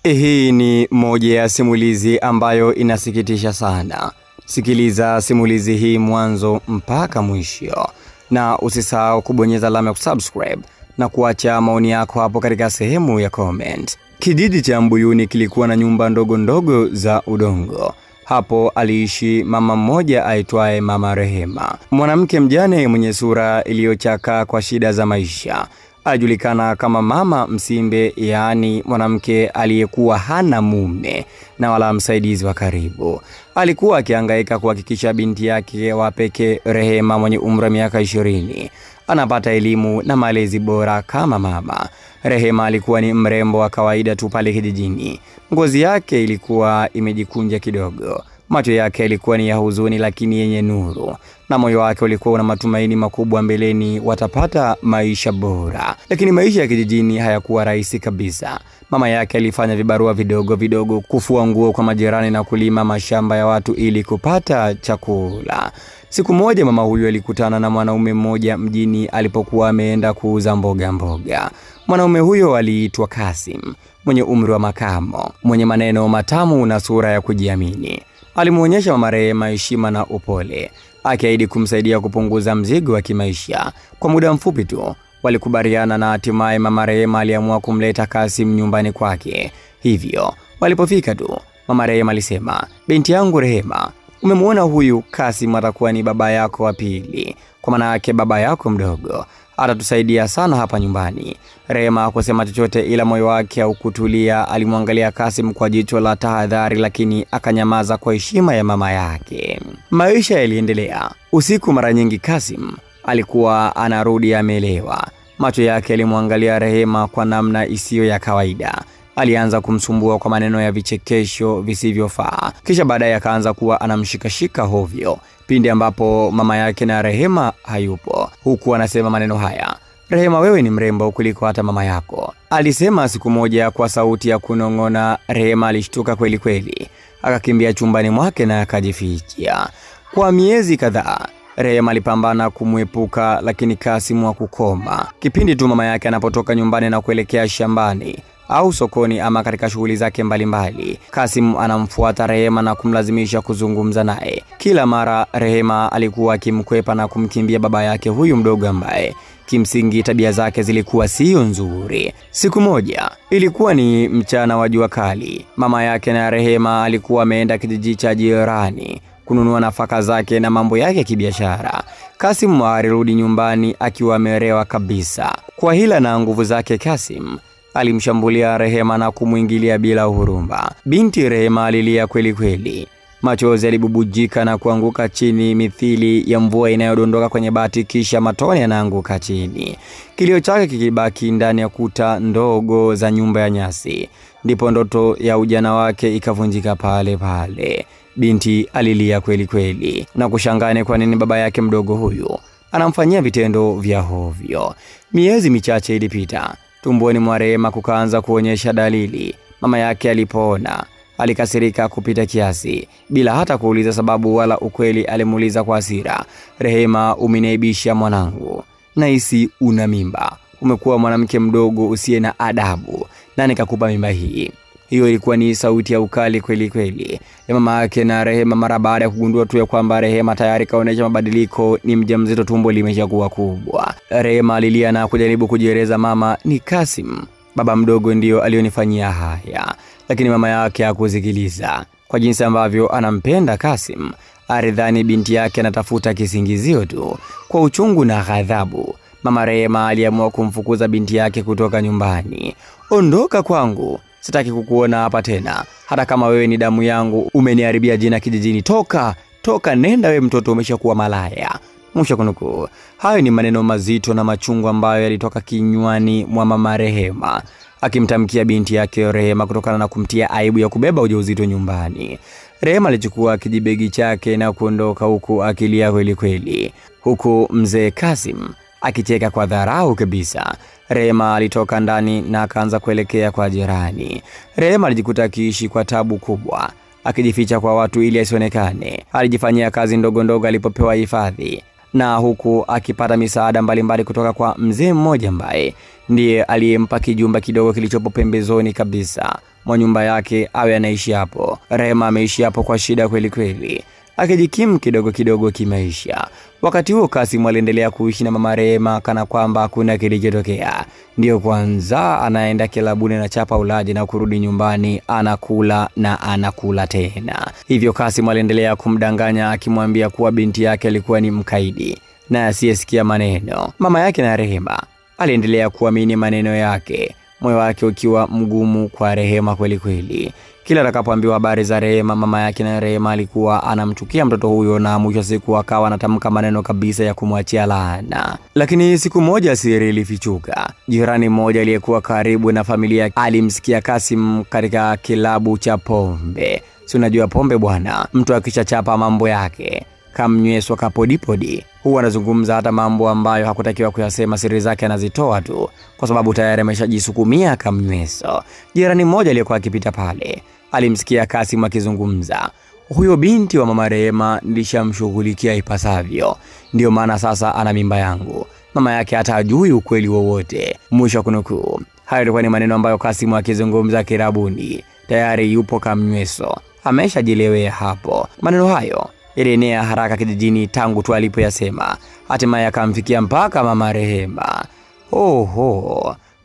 Hii ni moja ya simulizi ambayo inasikitisha sana. Sikiliza simulizi hii mwanzo mpaka mwisho. Na usisahau kubonyeza alama ya subscribe na kuacha maoni yako hapo katika sehemu ya comment. Kijiji cha Mbuyuni kilikuwa na nyumba ndogo ndogo za udongo. Hapo aliishi mama mmoja aitwaye Mama Rehema. Mwanamke mjane mwenye sura iliyochakaa kwa shida za maisha. Alijulikana kama Mama Msimbe, yaani mwanamke aliyekuwa hana mume na wala msaidizi wa karibu. Alikuwa akihangaika kuhakikisha binti yake wa pekee Rehema mwenye umri wa miaka 20 anapata elimu na malezi bora kama mama. Rehema alikuwa ni mrembo wa kawaida tu pale kijijini. Ngozi yake ilikuwa imejikunja kidogo. Macho yake yalikuwa ni ya huzuni lakini yenye nuru, na moyo wake ulikuwa una matumaini makubwa mbeleni watapata maisha bora. Lakini maisha ya kijijini hayakuwa rahisi kabisa. Mama yake alifanya vibarua vidogo vidogo, kufua nguo kwa majirani na kulima mashamba ya watu ili kupata chakula. Siku moja mama huyu alikutana na mwanaume mmoja mjini alipokuwa ameenda kuuza mboga. Mwanaume huyo aliitwa Kasim, mwenye umri wa makamo, mwenye maneno matamu na sura ya kujiamini. Alimuonyesha Mama Rehema heshima na upole, akiahidi kumsaidia kupunguza mzigo wa kimaisha. Kwa muda mfupi tu walikubaliana na hatimaye Mama Rehema aliamua kumleta Kasim nyumbani kwake. Hivyo walipofika tu, Mama Rehema alisema, "Binti yangu Rehema, umemwona huyu Kasim atakuwa ni baba yako wa pili, kwa maana yake baba yako mdogo. Atatusaidia sana hapa nyumbani." Rehema hakusema chochote, ila moyo wake haukutulia. Alimwangalia Kasim kwa jicho la tahadhari, lakini akanyamaza kwa heshima ya mama yake. Maisha yaliendelea. Usiku mara nyingi Kasim alikuwa anarudi amelewa. Macho yake yalimwangalia Rehema kwa namna isiyo ya kawaida. Alianza kumsumbua kwa maneno ya vichekesho visivyofaa. Kisha baadaye akaanza kuwa anamshikashika hovyo pindi ambapo mama yake na Rehema hayupo, huku anasema maneno haya: "Rehema, wewe ni mrembo kuliko hata mama yako," alisema siku moja kwa sauti ya kunong'ona. Rehema alishtuka kweli kweli, akakimbia chumbani mwake na akajificha. Kwa miezi kadhaa Rehema alipambana kumwepuka, lakini Kasim hakukoma. Kipindi tu mama yake anapotoka nyumbani na kuelekea shambani au sokoni ama katika shughuli zake mbalimbali, Kasim anamfuata Rehema na kumlazimisha kuzungumza naye. Kila mara Rehema alikuwa akimkwepa na kumkimbia baba yake huyu mdogo ambaye kimsingi tabia zake zilikuwa sio nzuri. Siku moja, ilikuwa ni mchana wa jua kali. Mama yake na Rehema alikuwa ameenda kijiji cha jirani kununua nafaka zake na mambo yake ya kibiashara. Kasim alirudi nyumbani akiwa amerewa kabisa. Kwa hila na nguvu zake, Kasim alimshambulia Rehema na kumuingilia bila huruma. Binti Rehema alilia kweli kweli. Machozi yalibubujika na kuanguka chini mithili ya mvua inayodondoka kwenye bati, kisha matone yanaanguka chini. Kilio chake kikibaki ndani ya kuta ndogo za nyumba ya nyasi. Ndipo ndoto ya ujana wake ikavunjika pale pale. Binti alilia kweli kweli na kushangane kwa nini baba yake mdogo huyu anamfanyia vitendo vya hovyo. Miezi michache ilipita. Tumboni mwa Rehema kukaanza kuonyesha dalili. Mama yake alipoona, alikasirika kupita kiasi. Bila hata kuuliza sababu wala ukweli, alimuuliza kwa hasira, "Rehema, umeniaibisha mwanangu. Nahisi una mimba. Umekuwa mwanamke mdogo usiye na adabu. Na nikakupa mimba hii." Hiyo ilikuwa ni sauti ya ukali kweli kweli ya mama yake na Rehema mara baada ya kugundua tu ya kwamba Rehema tayari kaonesha mabadiliko, ni mjamzito, tumbo limeshakuwa kubwa. Rehema alilia na kujaribu kujieleza, "Mama, ni Kasim, baba mdogo, ndio alionifanyia haya." Lakini mama yake hakusikiliza. Kwa jinsi ambavyo anampenda Kasim, alidhani binti yake anatafuta kisingizio tu. Kwa uchungu na ghadhabu, Mama Rehema aliamua kumfukuza binti yake kutoka nyumbani. "Ondoka kwangu. Sitaki kukuona hapa tena. Hata kama wewe ni damu yangu, umeniharibia jina kijijini. Toka, nenda, wewe mtoto umeshakuwa malaya." Mwisho kunukuu. Hayo ni maneno mazito na machungu ambayo yalitoka kinywani mwa Mama Rehema, akimtamkia binti yake Rehema kutokana na kumtia aibu ya kubeba ujauzito nyumbani. Rehema alichukua kijibegi chake na kuondoka, huku akilia kweli kweli, huku mzee Kasim akicheka kwa dharau kabisa. Rehema alitoka ndani na akaanza kuelekea kwa jirani. Rehema alijikuta akiishi kwa tabu kubwa, akijificha kwa watu ili asionekane. Alijifanyia kazi ndogo ndogo alipopewa hifadhi, na huku akipata misaada mbalimbali kutoka kwa mzee mmoja ambaye ndiye aliyempa kijumba kidogo kilichopo pembezoni kabisa mwa nyumba yake awe anaishi hapo. Rehema ameishi hapo kwa shida kweli kweli, akijikimu kidogo kidogo kimaisha. Wakati huo Kasim aliendelea kuishi na mama Rehema kana kwamba hakuna kilichotokea. Ndio kwanza anaenda kilabuni na chapa ulaji na kurudi nyumbani anakula na anakula tena. Hivyo Kasim aliendelea kumdanganya akimwambia kuwa binti yake alikuwa ni mkaidi na asiyesikia maneno. Mama yake na Rehema aliendelea kuamini maneno yake, moyo wake ukiwa mgumu kwa Rehema kweli kweli. Kila atakapoambiwa habari za Rehema, mama yake na Rehema alikuwa anamchukia mtoto huyo, na mwisho siku akawa anatamka maneno kabisa ya kumwachia laana. Lakini siku moja siri ilifichuka. Jirani mmoja aliyekuwa karibu na familia alimsikia Kasim katika kilabu cha pombe. Si unajua pombe bwana, mtu akishachapa mambo yake kamnyweso kapodipodi, huwa anazungumza hata mambo ambayo hakutakiwa kuyasema, siri zake anazitoa tu kwa sababu tayari ameshajisukumia kamnyweso. Jirani mmoja aliyekuwa akipita pale alimsikia Kasim akizungumza, huyo binti wa mama Rehema nilishamshughulikia ipasavyo, ndio maana sasa ana mimba yangu. Mama yake hata hajui ukweli wowote. Mwisho kunukuu. Hayo ilikuwa ni maneno ambayo Kasim akizungumza kirabuni, tayari yupo kamnyweso, ameshajilewea hapo. Maneno hayo ilienea haraka kijijini tangu tu alipoyasema, hatimaye akamfikia mpaka mama Rehema.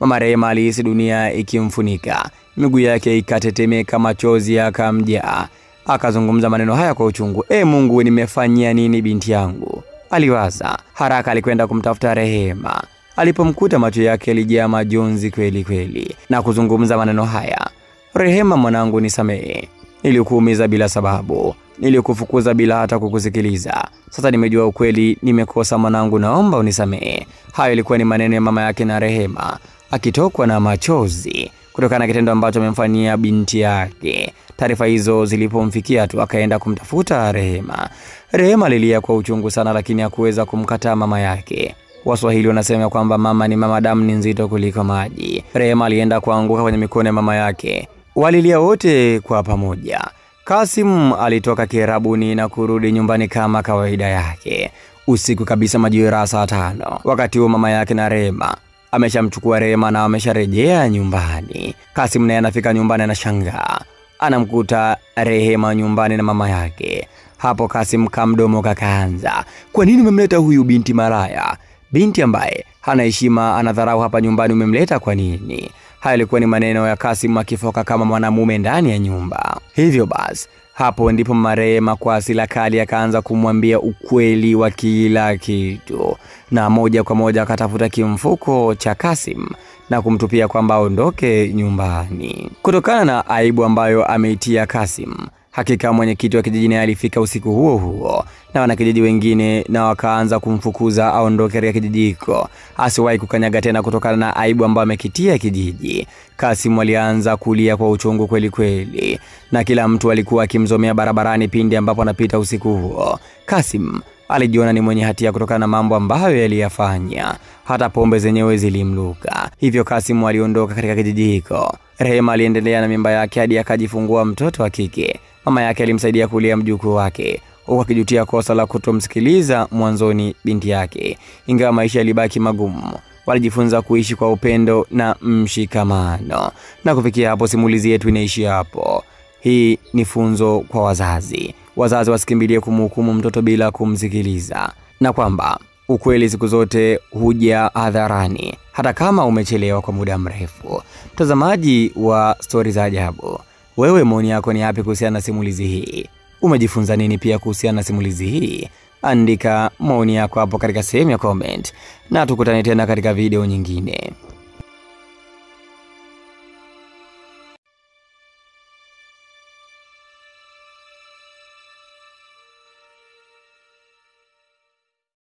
Mama Rehema alihisi dunia ikimfunika, miguu yake ikatetemeka, machozi yakamjaa. Akazungumza maneno haya kwa uchungu, Mungu, nimefanyia nini binti yangu? Aliwaza. Haraka alikwenda kumtafuta Rehema. Alipomkuta macho yake yalijaa majonzi kweli kweli na kuzungumza maneno haya, Rehema mwanangu, nisamehe. Nilikuumiza bila sababu, nilikufukuza bila hata kukusikiliza. Sasa nimejua ukweli, nimekosa mwanangu, naomba unisamehe. Hayo ilikuwa ni maneno ya mama yake na Rehema akitokwa na machozi kutokana na kitendo ambacho amemfanyia binti yake. Taarifa hizo zilipomfikia tu akaenda kumtafuta Rehema. Rehema alilia kwa uchungu sana, lakini hakuweza kumkataa mama yake. Waswahili wanasema kwamba mama ni mama, damu ni nzito kuliko maji. Rehema alienda kuanguka kwenye mikono ya mama yake. Walilia wote kwa pamoja. Kasim alitoka kirabuni na kurudi nyumbani kama kawaida yake. Usiku kabisa majira saa 5. Wakati huo mama yake na Rehema ameshamchukua Rehema na amesharejea nyumbani. Kasim naye anafika nyumbani anashangaa. Anamkuta Rehema nyumbani na mama yake. Hapo Kasim kamdomo kakaanza, kwa nini umemleta huyu binti malaya? Binti ambaye hana heshima, anadharau hapa nyumbani, umemleta kwa nini? Haya ilikuwa ni maneno ya Kasim akifoka kama mwanamume ndani ya nyumba. Hivyo basi, hapo ndipo mama Rehema kwa hasira kali akaanza kumwambia ukweli wa kila kitu, na moja kwa moja akatafuta kimfuko cha Kasim na kumtupia kwamba aondoke nyumbani. Kutokana na aibu ambayo ameitia Kasim, hakika mwenyekiti wa kijiji naye alifika usiku huo huo na wanakijiji wengine, na wakaanza kumfukuza aondoke katika kijiji hiko, asiwahi kukanyaga tena kutokana na aibu ambayo amekitia kijiji. Kasim alianza kulia kwa uchungu kweli kweli, na kila mtu alikuwa akimzomea barabarani pindi ambapo anapita usiku huo. Kasim alijiona ni mwenye hatia kutokana na mambo ambayo aliyafanya, hata pombe zenyewe zilimluka. Hivyo Kasim aliondoka katika kijiji hiko. Rehema aliendelea na mimba yake hadi akajifungua mtoto wa kike. Mama yake alimsaidia kulea mjukuu wake, huku akijutia kosa la kutomsikiliza mwanzoni binti yake. Ingawa maisha yalibaki magumu, walijifunza kuishi kwa upendo na mshikamano. Na kufikia hapo simulizi yetu inaishi hapo. Hii ni funzo kwa wazazi. Wazazi wasikimbilie kumhukumu mtoto bila kumsikiliza, na kwamba ukweli siku zote huja hadharani hata kama umechelewa kwa muda mrefu. Mtazamaji wa Stori za Ajabu, wewe maoni yako ni yapi kuhusiana na simulizi hii? Umejifunza nini pia kuhusiana na simulizi hii? Andika maoni yako hapo katika sehemu ya comment, na tukutane tena katika video nyingine.